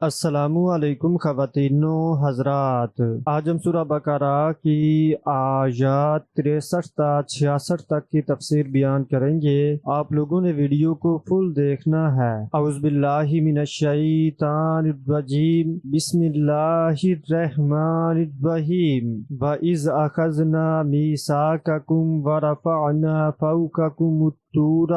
السلام علیکم خواتین و حضرات، آج ہم سورہ بقرہ کی آیات 63 تا 66 تک کی تفسیر بیان کریں گے۔ آپ لوگوں نے ویڈیو کو فل دیکھنا ہے۔ اعوذ باللہ من الشیطان الرجیم، بسم اللہ الرحمن الرحیم۔ وَإِذْ أَخَذْنَا مِيثَاقَكُمْ وَرَفَعْنَا فَوْقَكُمُ الطُّورَ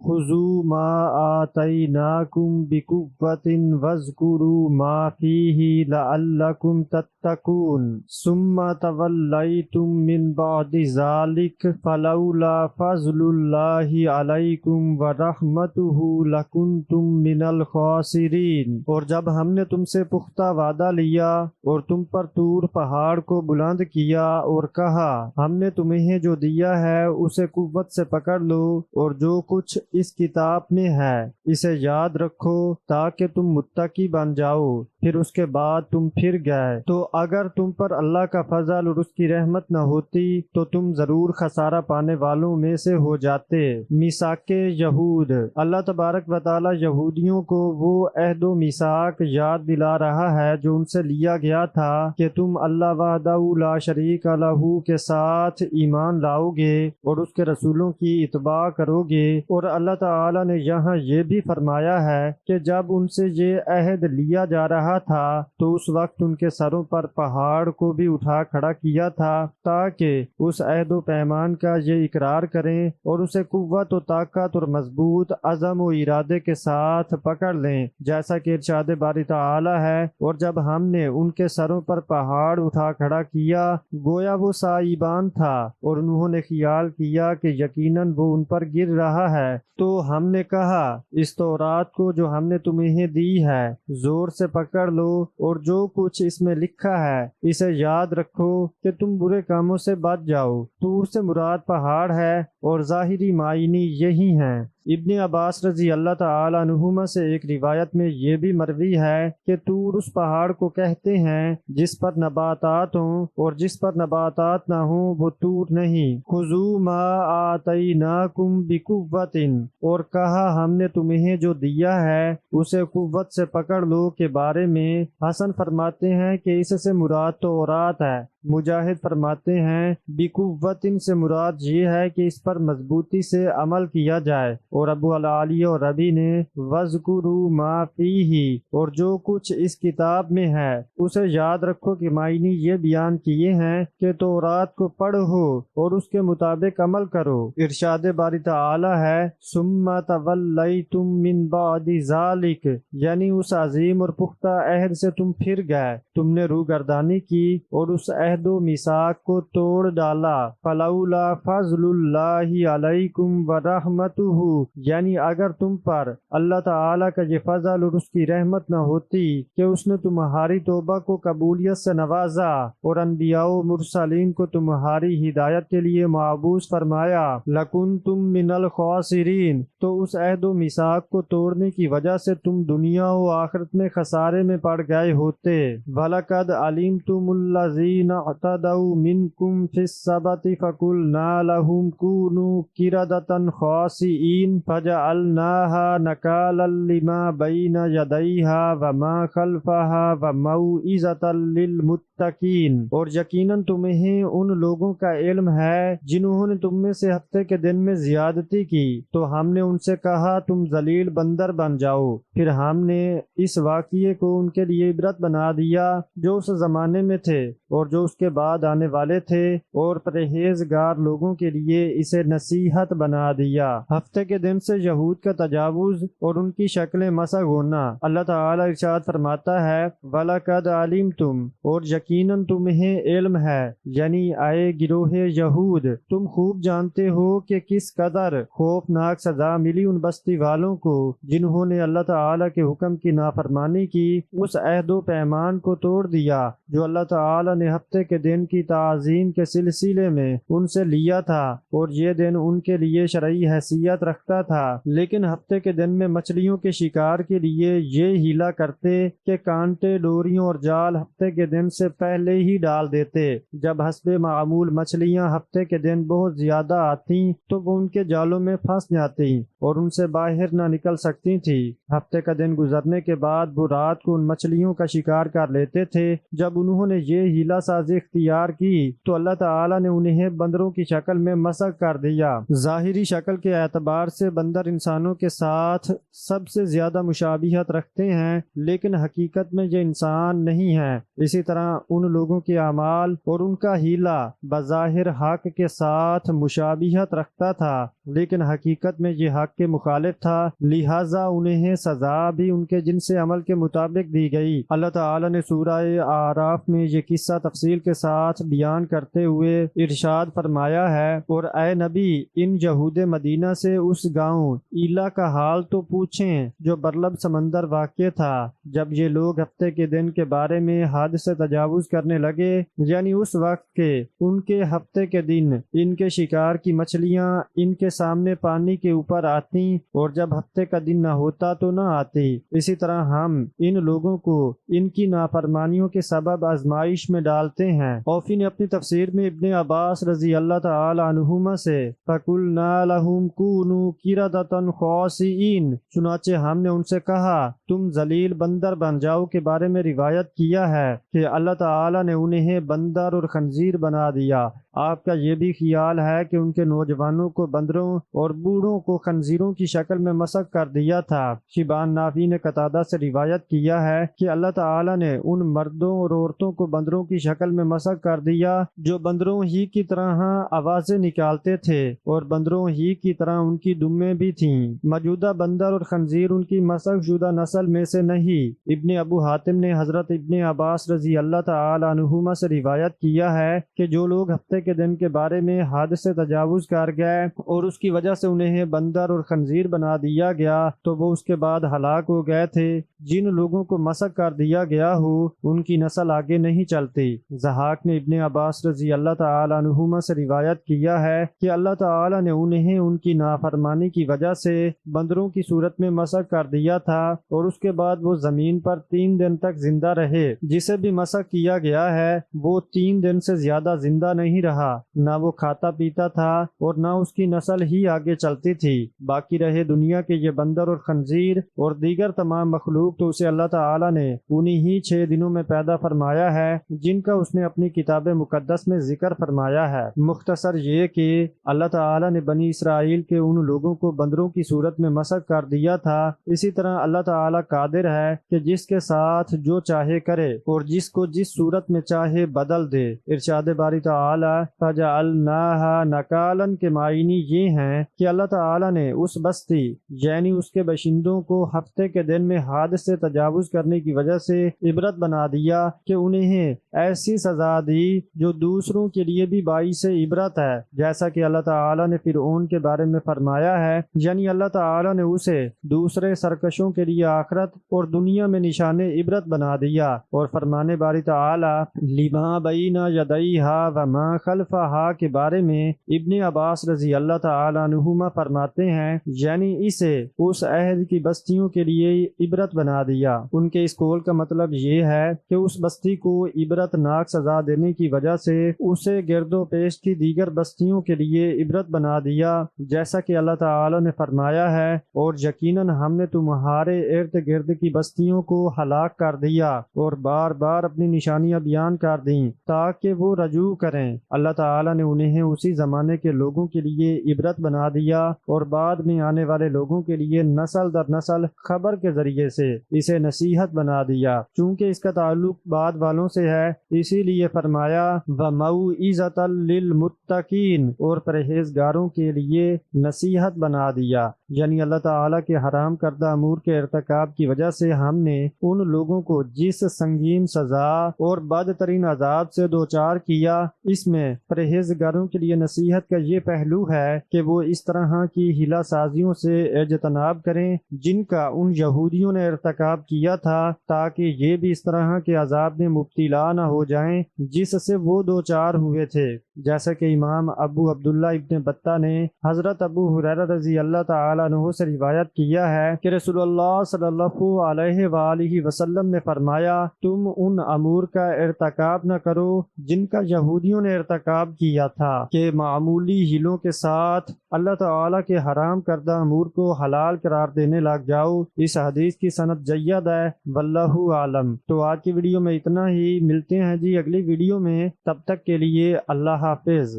خُذُوا مَا آتَيْنَاكُمْ بِقُوَّةٍ وَاذْكُرُوا مَا فِيهِ لَعَلَّكُمْ تَتَّقُونَ ثُمَّ تَوَلَّيْتُمْ مِنْ بَعْدِ ذَلِكَ فَلَوْلَا فَضْلُ اللَّهِ عَلَيْكُمْ وَرَحْمَتُهُ لَكُنْتُمْ مِنَ الْخَاسِرِينَ۔ اور جب ہم نے تم سے پختہ وعدہ لیا اور تم پر طور پہاڑ کو بلند کیا اور کہا ہم نے تمہیں جو دیا ہے اسے قوت سے پکڑ لو، اور جو کچھ اس کتاب میں ہے اسے یاد رکھو تاکہ تم متقی بن جاؤ، پھر اس کے بعد تم پھر گئے تو اگر تم پر اللہ کا فضل اور اس کی رحمت نہ ہوتی تو تم ضرور خسارہ پانے والوں میں سے ہو جاتے۔ میثاق یہود، اللہ تبارک و تعالی یہودیوں کو وہ عہد و میثاق یاد دلا رہا ہے جو ان سے لیا گیا تھا کہ تم اللہ وحدہ لا شریک لہ کے ساتھ ایمان لاؤ گے اور اس کے رسولوں کی اتباع کرو گے۔ اور اللہ تعالی نے یہاں یہ بھی فرمایا ہے کہ جب ان سے یہ عہد لیا جا رہا تھا تو اس وقت ان کے سروں پر پہاڑ کو بھی اٹھا کھڑا کیا تھا تاکہ اس عہد و پیمان کا یہ اقرار کریں اور اسے قوت و طاقت اور مضبوط عزم و ارادے کے ساتھ پکڑ لیں، جیسا کہ ارشاد باری تعالی ہے۔ اور جب ہم نے ان کے سروں پر پہاڑ اٹھا کھڑا کیا گویا وہ سائبان تھا اور انہوں نے خیال کیا کہ یقیناً وہ ان پر گر رہا ہے، تو ہم نے کہا اس تورات کو جو ہم نے تمہیں دی ہے زور سے پکڑ لو اور جو کچھ اس میں لکھا ہے اسے یاد رکھو کہ تم برے کاموں سے بچ جاؤ۔ طور سے مراد پہاڑ ہے اور ظاہری معنی یہی ہیں۔ ابن عباس رضی اللہ تعالی عنہما سے ایک روایت میں یہ بھی مروی ہے کہ طور اس پہاڑ کو کہتے ہیں جس پر نباتات ہوں، اور جس پر نباتات نہ ہوں وہ طور نہیں۔ خذوا ما آتیناکم بقوۃ، اور کہا ہم نے تمہیں جو دیا ہے اسے قوت سے پکڑ لو کے بارے میں حسن فرماتے ہیں کہ اس سے مراد تورات ہے، مجاہد فرماتے ہیں بقوۃ سے مراد یہ ہے کہ اس پر مضبوطی سے عمل کیا جائے، اور ابو العالی اور ربی نے وَاذْكُرُوا مَا فِيهِ، اور جو کچھ اس کتاب میں ہے اسے یاد رکھو کے معنی یہ بیان کیے ہیں کہ تورات کو پڑھو اور اس کے مطابق عمل کرو۔ ارشاد باری تعالی ہے ثُمَّ تَوَلَّيْتُم مِّن بَعْدِ ذَلِكَ، یعنی اس عظیم اور پختہ عہد سے تم پھر گئے، تم نے روگردانی کی اور اس عہد و میثاق کو توڑ ڈالا۔ فَلَوْلَا فَضْلُ اللَّهِ عَلَيْكُمْ وَرَحْمَتُهُ، یعنی اگر تم پر اللہ تعالیٰ کا یہ فضل اور اس کی رحمت نہ ہوتی کہ اس نے تمہاری توبہ کو قبولیت سے نوازا اور انبیاء و مرسلین کو تمہاری ہدایت کے لیے معبوس فرمایا، لَكُنْتُم مِّنَ الْخَاسِرِينَ، تو اس عہد و میثاق کو توڑنے کی وجہ سے تم دنیا و آخرت میں خسارے میں پڑ گئے ہوتے۔ وَلَقَدْ عَلِمْتُمُ الَّذِينَ اعْتَدَوْا مِنْكُمْ فِي السَّبْتِ فَقُلْنَا لَهُمْ كُونُوا قِرَدَةً خَاسِئِينَ فَجَعَلْنَاهَا نَكَالًا لِمَا بَيْنَ يَدَيْهَا وَمَا خَلْفَهَا وَمَوْعِظَةً لِلْمُتَّقِينَ۔ اور یقیناً تمہیں ان لوگوں کا علم ہے جنہوں نے تم میں سے ہفتے کے دن میں زیادتی کی تو ہم نے ان سے کہا تم ذلیل بندر بن جاؤ، پھر ہم نے اس واقعے کو ان کے لیے عبرت بنا دیا جو اس زمانے میں تھے اور جو اس کے بعد آنے والے تھے، اور پرہیزگار لوگوں کے لیے اسے نصیحت بنا دیا۔ ہفتے کے دن سے یہود کا تجاوز اور ان کی شکلیں مسخ ہونا۔ اللہ تعالیٰ ارشاد فرماتا ہے وَلَقَدْ عَلِمْتُمْ، اور یقیناً تمہیں علم ہے، یعنی آئے گروہ یہود تم خوب جانتے ہو کہ کس قدر خوفناک سزا ملی ان بستی والوں کو جنہوں نے اللہ تعالیٰ کے حکم کی نافرمانی کی، اس عہد و پیمان کو توڑ دیا جو اللہ تعالیٰ نے ہفتے کے دن کی تعظیم کے سلسلے میں ان سے لیا تھا، اور یہ دن ان کے لیے شرعی حیثیت رکھتا تھا، لیکن ہفتے کے دن میں مچھلیوں کے شکار کے لیے یہ ہیلا کرتے کہ کانٹے ڈوریوں اور جال ہفتے کے دن سے پہلے ہی ڈال دیتے۔ جب حسب معمول مچھلیاں ہفتے کے دن بہت زیادہ آتیں تو وہ ان کے جالوں میں پھنس جاتیں اور ان سے باہر نہ نکل سکتی تھی۔ ہفتے کا دن گزرنے کے بعد وہ رات کو ان مچھلیوں کا شکار کر لیتے تھے۔ جب انہوں نے یہ ہیلا سازی اختیار کی تو اللہ تعالیٰ نے انہیں بندروں کی شکل میں مسخ کر دیا۔ ظاہری شکل کے اعتبار سے بندر انسانوں کے ساتھ سب سے زیادہ مشابہت رکھتے ہیں، لیکن حقیقت میں یہ انسان نہیں ہیں۔ اسی طرح ان لوگوں کے اعمال اور ان کا ہیلا بظاہر حق کے ساتھ مشابہت رکھتا تھا، لیکن حقیقت میں یہ حق کے مخالف تھا، لہٰذا انہیں سزا بھی ان کے جنس عمل کے مطابق دی گئی۔ اللہ تعالیٰ نے سورہ اعراف میں یہ قصہ تفصیل کے ساتھ بیان کرتے ہوئے ارشاد فرمایا ہے، اور اے نبی ان یہود مدینہ سے اس گاؤں ایلا کا حال تو پوچھیں جو برلب سمندر واقع تھا۔ جب یہ لوگ ہفتے کے دن کے بارے میں حد سے تجاوز کرنے لگے، یعنی اس وقت کے ان کے ہفتے کے دن ان کے شکار کی مچھلیاں ان کے سامنے پانی کے اوپر آتی اور جب ہفتے کا دن نہ ہوتا تو نہ آتی، اسی طرح ہم ان لوگوں کو ان کی نافرمانیوں کے سبب آزمائش میں ڈالتے ہیں۔ اوفی نے اپنی تفسیر میں ابن عباس رضی اللہ تعالی عنہما سے فَقُلْنَا لَهُمْ كُونُوا قِرَدَةً خَاسِئِينَ، چنانچہ ہم نے ان سے کہا تم ذلیل بندر بن جاؤ کے بارے میں روایت کیا ہے کہ اللہ تعالی نے انہیں بندر اور خنزیر بنا دیا۔ آپ کا یہ بھی خیال ہے کہ ان کے نوجوانوں کو بندروں اور بوڑھوں کو خنزیروں کی شکل میں مسخ کر دیا تھا۔ شیبان نافی نے قتادہ سے روایت کیا ہے کہ اللہ تعالی نے ان مردوں اور عورتوں کو بندروں کی شکل میں مسخ کر دیا جو بندروں ہی کی طرح آوازیں نکالتے تھے اور بندروں ہی کی طرح ان کی دمیں بھی تھیں۔ موجودہ بندر اور خنزیر ان کی مسخ شدہ نسل میں سے نہیں۔ ابن ابو حاتم نے حضرت ابن عباس رضی اللہ تعالی عنہما سے روایت کیا ہے کہ جو لوگ ہفتے کے دن کے بارے میں حد سے تجاوز کر گئے اور اس کی وجہ سے انہیں بندر اور خنزیر بنا دیا گیا تو وہ اس کے بعد ہلاک ہو گئے تھے۔ جن لوگوں کو مسخ کر دیا گیا ہو ان کی نسل آگے نہیں چلتی۔ ضحاک نے ابن عباس رضی اللہ تعالی عنہما سے روایت کیا ہے کہ اللہ تعالی نے انہیں ان کی نافرمانی کی وجہ سے بندروں کی صورت میں مسخ کر دیا تھا اور اس کے بعد وہ زمین پر 3 دن تک زندہ رہے۔ جسے بھی مسخ کیا گیا ہے وہ 3 دن سے زیادہ زندہ نہیں رہا، نہ وہ کھاتا پیتا تھا اور نہ اس کی نسل ہی آگے چلتی تھی۔ باقی رہے دنیا کے یہ بندر اور خنزیر اور دیگر تمام مخلوق تو اسے اللہ تعالی نے انہی ہی 6 دنوں میں پیدا فرمایا ہے جن کا اس نے اپنی کتاب مقدس میں ذکر فرمایا ہے۔ مختصر یہ کہ اللہ تعالی نے بنی اسرائیل کے ان لوگوں کو بندروں کی صورت میں مسخ کر دیا تھا۔ اسی طرح اللہ تعالی قادر ہے کہ جس کے ساتھ جو چاہے کرے اور جس کو جس صورت میں چاہے بدل دے۔ ارشاد باری تعالی فَجَعَلْنَاهَا نَكَالًا کے معنی یہ ہیں کہ اللہ تعالی نے اس بستی یعنی اس کے باشندوں کو ہفتے کے دن میں حد سے تجاوز کرنے کی وجہ سے عبرت بنا دیا کہ انہیں ایسی سزا دی جو دوسروں کے لیے بھی باعث عبرت ہے، جیسا کہ اللہ تعالی نے فرعون کے بارے میں فرمایا ہے، یعنی اللہ تعالی نے اسے دوسرے سرکشوں کے لیے آخرت اور دنیا میں نشان عبرت بنا دیا۔ اور فرمانے باری تعالی لما بین یدیہا وما خلفہا کے بارے میں ابن عباس رضی اللہ تعالی عنہما فرماتے ہیں، یعنی اسے اس عہد کی بستیوں کے لیے عبرت بنا دیا۔ ان کے اس قول کا مطلب یہ ہے کہ اس بستی کو عبرت ناک سزا دینے کی وجہ سے اسے گرد و پیش کی دیگر بستیوں کے لیے عبرت بنا دیا، جیسا کہ اللہ تعالی نے فرمایا ہے، اور یقیناً ہم نے تمہارے ارد گرد کی بستیوں کو ہلاک کر دیا اور بار بار اپنی نشانیاں بیان کر دیں تاکہ وہ رجوع کریں۔ اللہ تعالی نے انہیں اسی زمانے کے لوگوں کے لیے عبرت بنا دیا اور بعد میں آنے والے لوگوں کے لیے نسل در نسل خبر کے ذریعے سے اسے نصیحت بنا دیا۔ چونکہ اس کا تعلق بعد والوں سے ہے اسی لیے فرمایا وَمَوْعِظَةً لِّلْمُتَّقِينَ اور پرہیزگاروں کے لیے نصیحت بنا دیا، یعنی اللہ تعالیٰ کے حرام کردہ امور کے ارتکاب کی وجہ سے ہم نے ان لوگوں کو جس سنگین سزا اور بدترین عذاب سے دوچار کیا، اس میں پرہیزگاروں کے لیے نصیحت کا یہ پہلو ہے کہ وہ اس طرح کی ہیلا سازیوں سے اجتناب کریں جن کا ان یہودیوں نے ارتکاب کیا تھا، تاکہ یہ بھی اس طرح کے عذاب میں مبتلا نہ ہو جائیں جس سے وہ دوچار ہوئے تھے۔ جیسا کہ امام ابو عبداللہ ابن بطہ نے حضرت ابو ہریرہ رضی اللہ تعالی تعالیٰ عنہ سے روایت کیا ہے کہ رسول اللہ صلی اللہ علیہ وآلہ وسلم نے فرمایا تم ان امور کا ارتکاب نہ کرو جن کا یہودیوں نے ارتکاب کیا تھا کہ معمولی ہیلوں کے ساتھ اللہ تعالیٰ کے حرام کردہ امور کو حلال قرار دینے لگ جاؤ۔ اس حدیث کی سند جید ہے، واللہ عالم۔ تو آج کی ویڈیو میں اتنا ہی، ملتے ہیں جی اگلی ویڈیو میں، تب تک کے لیے اللہ حافظ۔